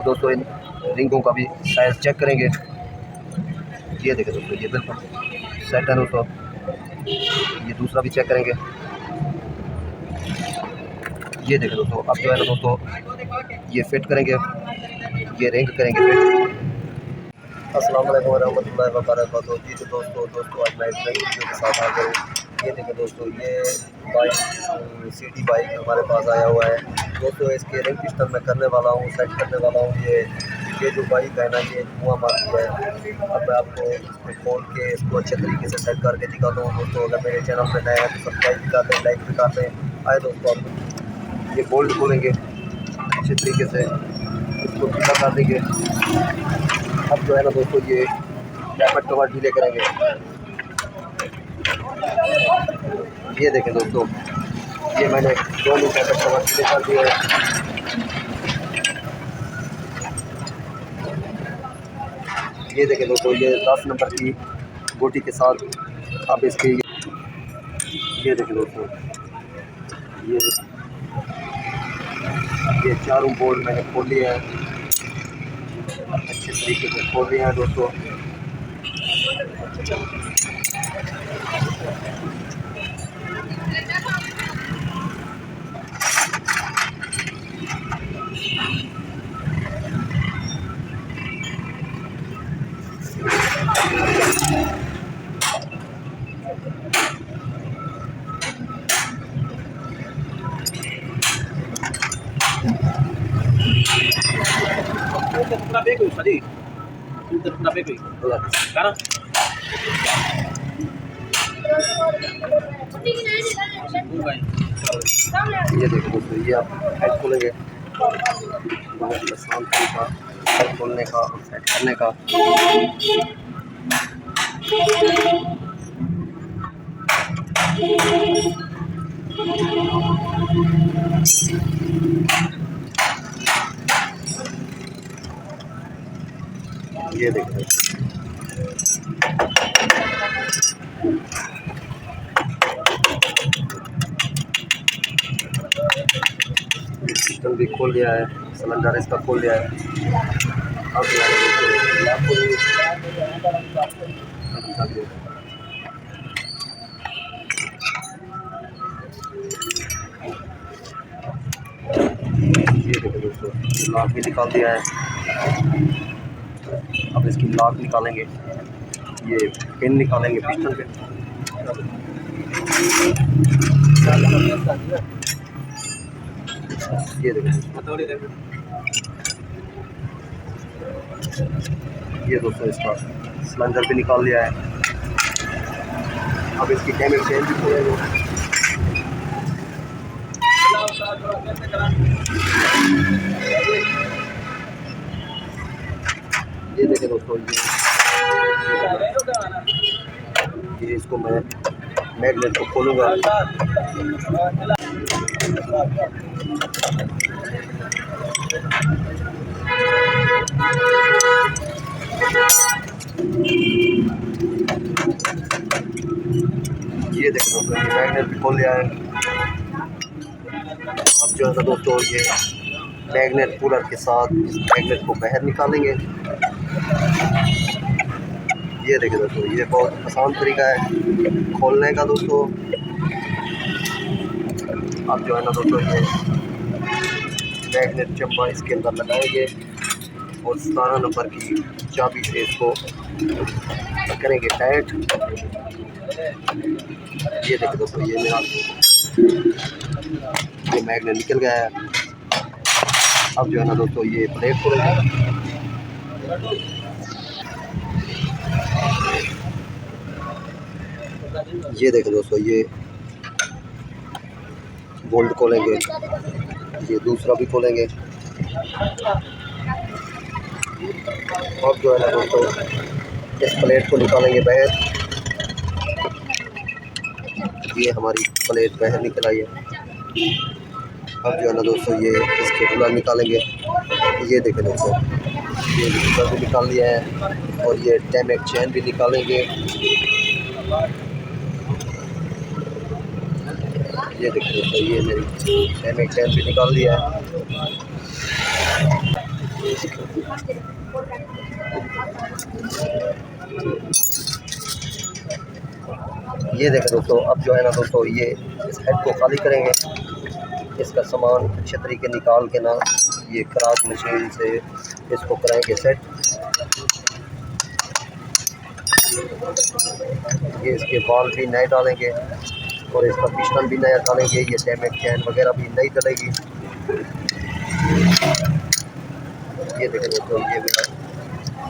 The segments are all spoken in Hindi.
दोस्तों इन रिंगों का भी साइज़ चेक करेंगे। ये देखें दोस्तों, ये बिल्कुल सेट है दोस्तों। ये दूसरा भी चेक करेंगे। ये देखें दोस्तों, अब जो है ना दोस्तों ये फिट करेंगे, ये रिंग करेंगे फिट। अस्सलाम वालेकुम रहमतुल्लाहि व बरकातहू। जी तो दोस्तों आज मैं एक नई वीडियो के साथ आ गया हूँ। ये देखें दोस्तों, ये बाइक सिटी बाइक हमारे पास आया हुआ है दोस्तों। इसके रिंग पिस्टन मैं करने वाला हूँ, सेट करने वाला हूँ। ये जो बाइक है ना, ये धुआं मारती है। अब मैं आपको इसको खोल के इसको अच्छे तरीके से सेट करके दिखाता हूँ दोस्तों। अगर मेरे चैनल पर नए हैं तो सब्सक्राइब भी कर दें, लाइक भी कर दें। आए दोस्तों, आप ये बोल्ट खोलेंगे अच्छे तरीके से, इसको ढीला कर देंगे। अब जो है ना दोस्तों ये टैपेट कवर ढीले करेंगे। ये देखें दोस्तों, ये मैंने दोनों टैपेट कवर ढीले कर दिए हैं। ये देखें दोस्तों, ये 10 नंबर की गोटी के साथ अब इसके ये देखें दोस्तों, ये चारों बोल्ट मैंने खोल लिए हैं, अच्छे तरीके से खोल लिए हैं दोस्तों। ये देखो दोस्तों, ये आप हेड खोलेंगे, बहुत आसान तरीका हेड खोलने का और सेट करने का। ये देखो सिस्टम भी खोल लिया है, सिलेंडर इसका खोल लिया है। अब ये देखो दोस्तों, लॉक भी निकाल दिया है। अब इसकी लॉक निकालेंगे, ये पिन निकालेंगे पिस्टन पे। ये देखो, ये दोस्तों इसका सिलेंडर भी निकाल लिया है। अब इसकी कैमरे चेंज भी खोलेंगे। ये देखें दोस्तों, ये इसको मैं मैग्नेट को खोलूँगा। ये देखें दोस्तों, ये मैग्नेट भी खोल लिया है। अब जो है ना दोस्तों, ये मैग्नेट कूलर के साथ इस मैग्नेट को बाहर निकालेंगे। ये देखें दोस्तों, ये बहुत आसान तरीका है खोलने का दोस्तों। अब जो है ना दोस्तों, ये मैग्नेट चम्मा इसके अंदर लगाएंगे और 17 नंबर की चाबी से इसको करेंगे टाइट। ये देखो दोस्तों, ये मेरा ये मैग्नेट निकल गया है। अब जो है ना दोस्तों, ये प्लेट खोलेंगे। ये देखो दोस्तों, ये बोल्ट खोलेंगे, ये दूसरा भी खोलेंगे। अब जो है ना दोस्तों, इस प्लेट को निकालेंगे बाहर। ये हमारी प्लेट बाहर निकल आई है। अब जो है ना दोस्तों, ये इसके कूलर निकालेंगे। ये देखें दोस्तों, ये कूलर भी निकाल लिया है और ये टैमेक चैन भी निकालेंगे। ये देखिए दोस्तों, ये मेरी टैमेक चैन भी निकाल लिया है। ये देखें दोस्तों, अब जो है ना दोस्तों, ये इस हेड को खाली करेंगे, इसका सामान अच्छे तरीके निकाल के ना ये क्रॉस मशीन से इसको कराएंगे सेट। ये इसके बाल भी नए डालेंगे और इसका पिस्टन भी नया डालेंगे। ये डैमेज चैन वगैरह भी नई डलेगी। ये देखें दोस्तों,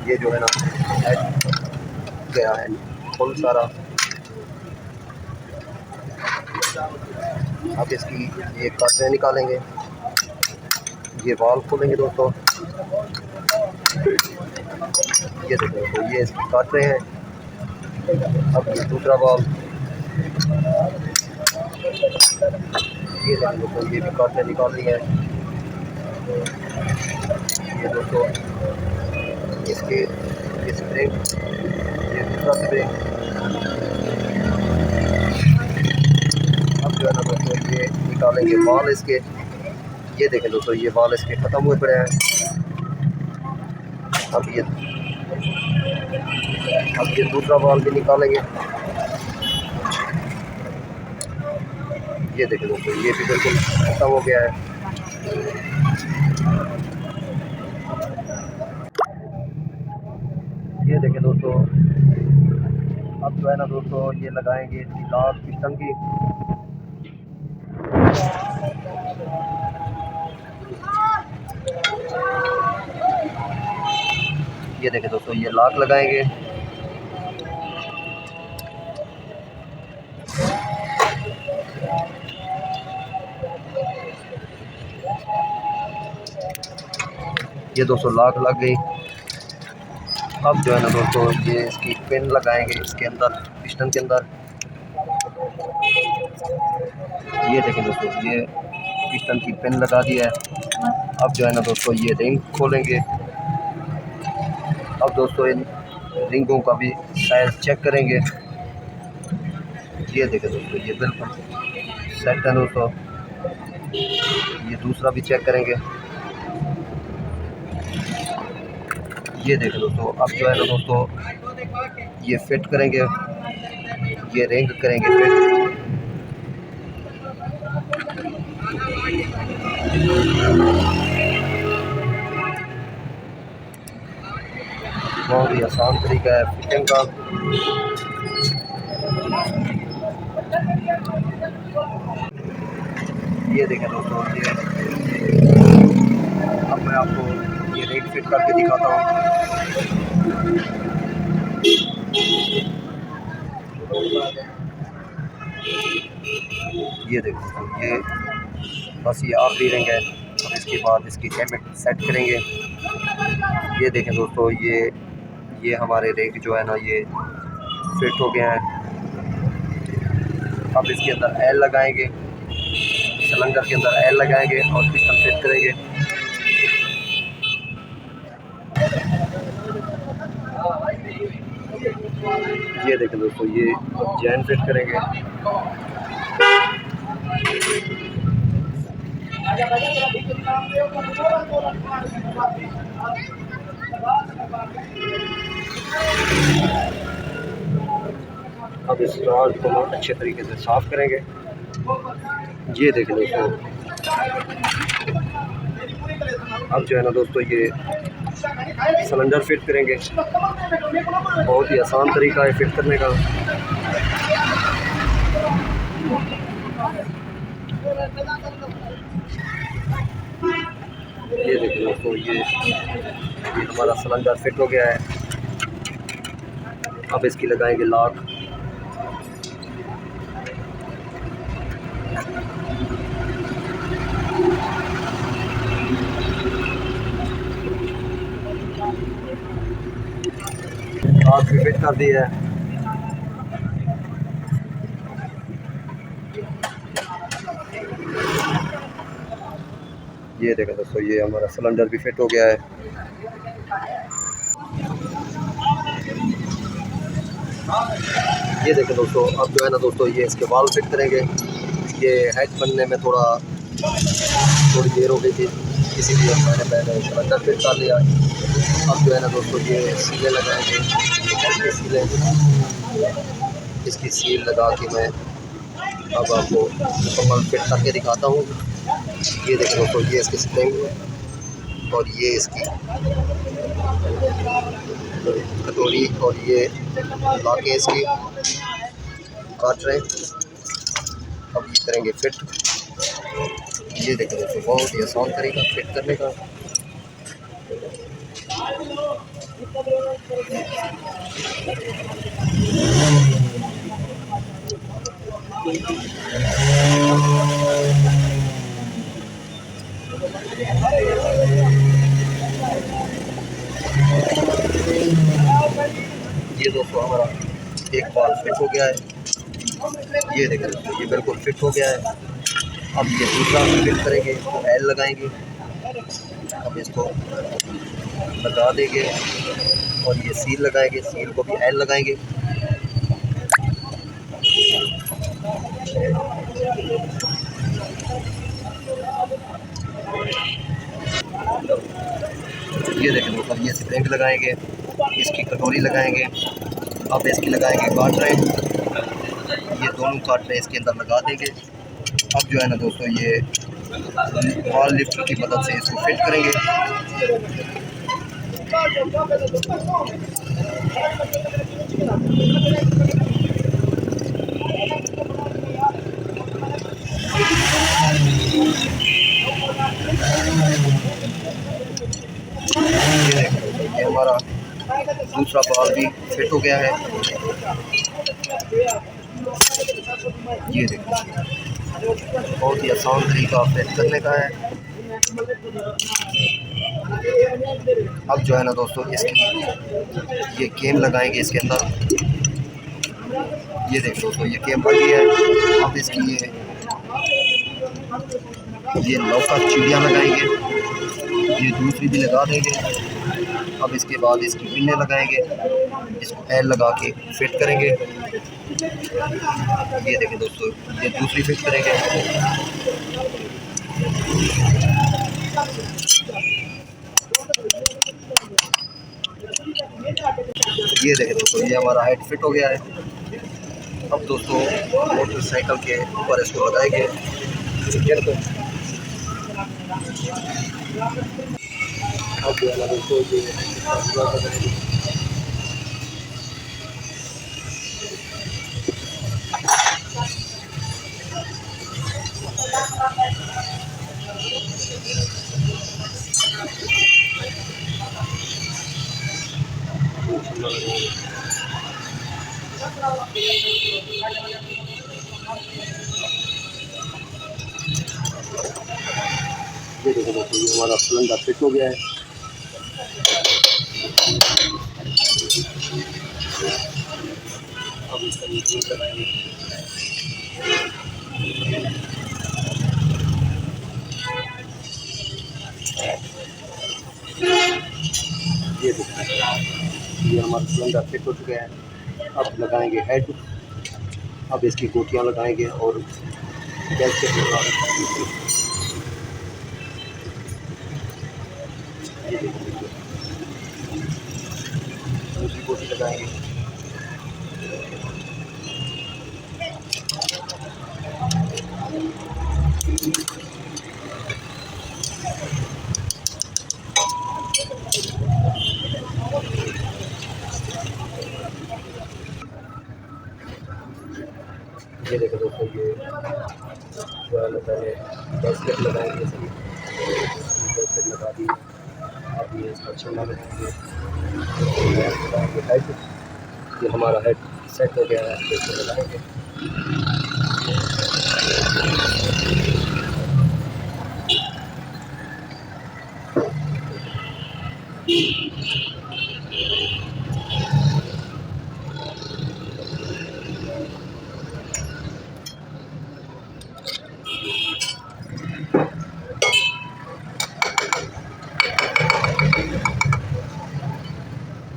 ये जो है ना हेड गया है फुल सारा। अब इसकी ये काटने निकालेंगे, ये वाल खोलेंगे दोस्तों। ये देखो दोस्तों, ये इसकी काट रहे हैं। अब ये दूसरा वाल, ये देखो दोस्तों, ये भी काटने निकाल रही है। ये दोस्तों इसके स्प्रिंग, ये दूसरा स्प्रिंग। अब जो है ना दोस्तों, ये निकालेंगे बाल इसके। ये देखें दोस्तों, ये बाल इसके ख़त्म हुए पड़े हैं। अब ये दूसरा बाल भी निकालेंगे। ये देखें दोस्तों, ये भी बिल्कुल ख़त्म हो गया है। ये देखें दोस्तों, अब जो है ना दोस्तों, ये लगाएंगे इसकी लास्ट पिस्टन की। ये देखें दोस्तों, ये लॉक लगाएंगे। ये दोस्तों लॉक लग गई। अब जो है ना दोस्तों, ये इसकी पिन लगाएंगे इसके अंदर, पिस्टन के अंदर। ये देखें दोस्तों, ये पिस्टन की पिन लगा दी है। अब जो है ना दोस्तों, ये रिंग खोलेंगे। अब दोस्तों इन रिंगों का भी साइज चेक करेंगे। ये देखें दोस्तों, ये बिल्कुल सेट है दोस्तों। ये दूसरा भी चेक करेंगे। ये देखें दोस्तों, अब जो है ना दोस्तों, ये फिट करेंगे, ये रिंग करेंगे फिट। बहुत ही आसान तरीका है फिटिंग का। ये देखें दोस्तों, ये अब मैं आपको ये रिंग फिट करके दिखाता हूँ। ये देखो, ये बस ये आखिरी रिंग है। अब इसके बाद इसकी कैमेट सेट करेंगे। ये देखें दोस्तों, ये हमारे रिंग जो है ना, ये फिट हो गया है। अब इसके अंदर एल लगाएंगे, सिलेंडर के अंदर एल लगाएंगे और पिस्टन फिट करेंगे। ये देखें दोस्तों, ये चैन फिट करेंगे। अब इस रॉड को बहुत अच्छे तरीके से साफ करेंगे। ये देखें दोस्तों, अब जो है ना दोस्तों, ये सिलेंडर फिट करेंगे। बहुत ही आसान तरीका है फिट करने का। ये देखिए दोस्तों, ये हमारा सिलेंडर फिट हो गया है। अब इसकी लगाएंगे लॉक। लॉक भी फिट कर दी है। ये देखें दोस्तों, ये हमारा सिलेंडर भी फिट हो गया है। ये देखें दोस्तों, अब जो है ना दोस्तों, ये इसके वाल फिट करेंगे। ये हेड बनने में थोड़ी देर हो गई थी। इसीलिए मैंने पहले अंदर फिट कर लिया। अब जो है ना दोस्तों ये सीलें लगाएंगे, इसकी सीलें, इसकी सील लगा के मैं अब आपको मुकम्मल फिट करके दिखाता हूँ। ये देखो दोस्तों, ये इसकी स्प्रिंग और ये इसकी कटोरी और ये लाके इसकी काट रहे हैं। अब ये करेंगे फिट। ये देखो दोस्तों, बहुत ही आसान तरीका फिट करने का। ये दोस्तों हमारा एक बाल फिट हो गया है। ये देखो दोस्तों, ये बिल्कुल फिट हो गया है। अब ये दूसरा फिट करेंगे, इसको एल लगाएंगे। अब इसको लगा देंगे और ये सील लगाएंगे, सील को भी एल लगाएंगे। ये देखें दोस्तों, ये स्प्रिंग लगाएंगे, इसकी कटोरी लगाएंगे। अब इसकी लगाएंगे काट रहे, ये दोनों काट रहे इसके अंदर लगा देंगे। अब जो है ना दोस्तों, ये वॉल लिफ्टर की मदद से इसको फिट करेंगे। ये हमारा दूसरा बॉल भी फिट हो गया है। ये देखो, बहुत ही आसान तरीका फिट करने का है। अब जो है ना दोस्तों, इसकी ये केम लगाएंगे इसके अंदर। ये देखो दोस्तों, ये केम बन गई है। अब इसकी ये लौका चिड़िया लगाएंगे, ये दूसरी भी लगा देंगे। अब इसके बाद इसकी पिन्ने लगाएंगे, इसको एल लगा के फिट करेंगे। ये देखें दोस्तों, ये दूसरी फिट करेंगे। ये देखें दोस्तों, ये हमारा हेड फिट हो गया है। अब दोस्तों मोटरसाइकिल के ऊपर इसको लगाएंगे। अब जो है दोस्तों, ये देखो दोस्तों, ये हमारा सिलेंडर फिट हो गया है। अब इसका यूज कराएंगे। ये देखो, ये हमारा सिलेंडर फिट हो चुका है। अब लगाएंगे हेड। अब इसकी गोटियां लगाएंगे और गैस के दूसरी गोटी लगाएंगे। ये देखो दोस्तों, ये जो है पहले गैसकेट लगाएंगे, इसकी गैसकेट लगा दी। अब ये इसका छन्ना लगाएंगे, हेड। ये हमारा हेड सेट हो गया है, इसको लगाएंगे।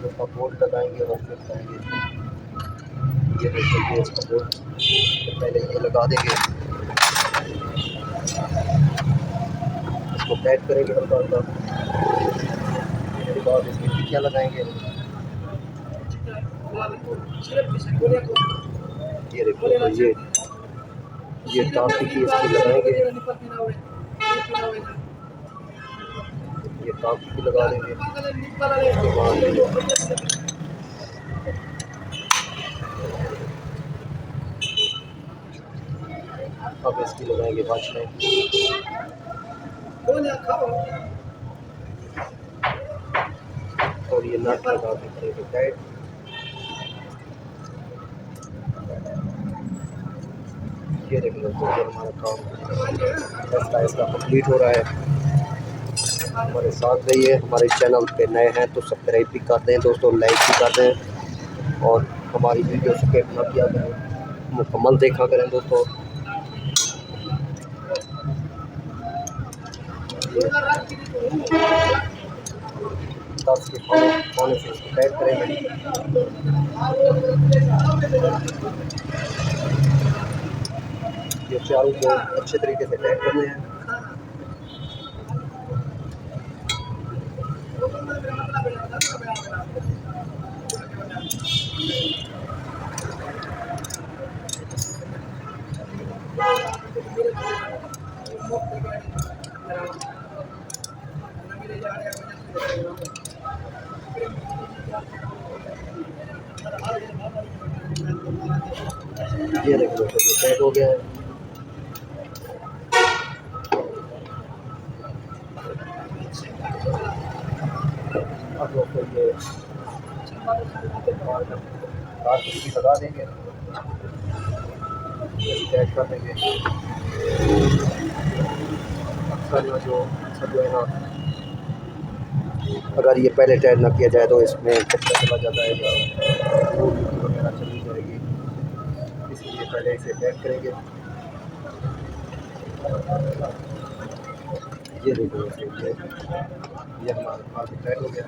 इसका बोल्ट लगाएंगे और फिर करेंगे। ये देखिए, इसका बोल्ट पहले ये लगा देंगे। इसको टाइट करेंगे हल्का हल्का। इसके बाद इसकी टिक्कियाँ लगाएंगे। ये देखो तो ये टाप टिक्की इसकी लगाएंगे। ये टाप टिक्की लगा देंगे। उसके बाद अब इसकी लगाएंगे बाशमें। और ये नट लगा के करेंगे टाइट। ये देख लो तो हमारा काम इसका कंप्लीट हो रहा है। हमारे साथ रहिए, हमारे चैनल पे नए हैं तो सब्सक्राइब भी कर दें दोस्तों, लाइक भी कर दें और हमारी वीडियो स्किप ना किया करें, मुकम्मल देखा करें दोस्तों। 10 के पौने से इसको टाइट करेंगे। ये चारों को अच्छे तरीके से टाइट करने हैं। ये देखो ये टाइट हो गया है। अब दोस्तों ये लगा देंगे, टाइट कर देंगे। अक्सर जो है ना, अगर ये पहले टाइट ना किया जाए तो इसमें कच्चा चला जाता है या वगैरह चली जाएगी, इसलिए पहले इसे टाइट करेंगे। ये देखो ये हमारा काफ़ी टाइट हो गया।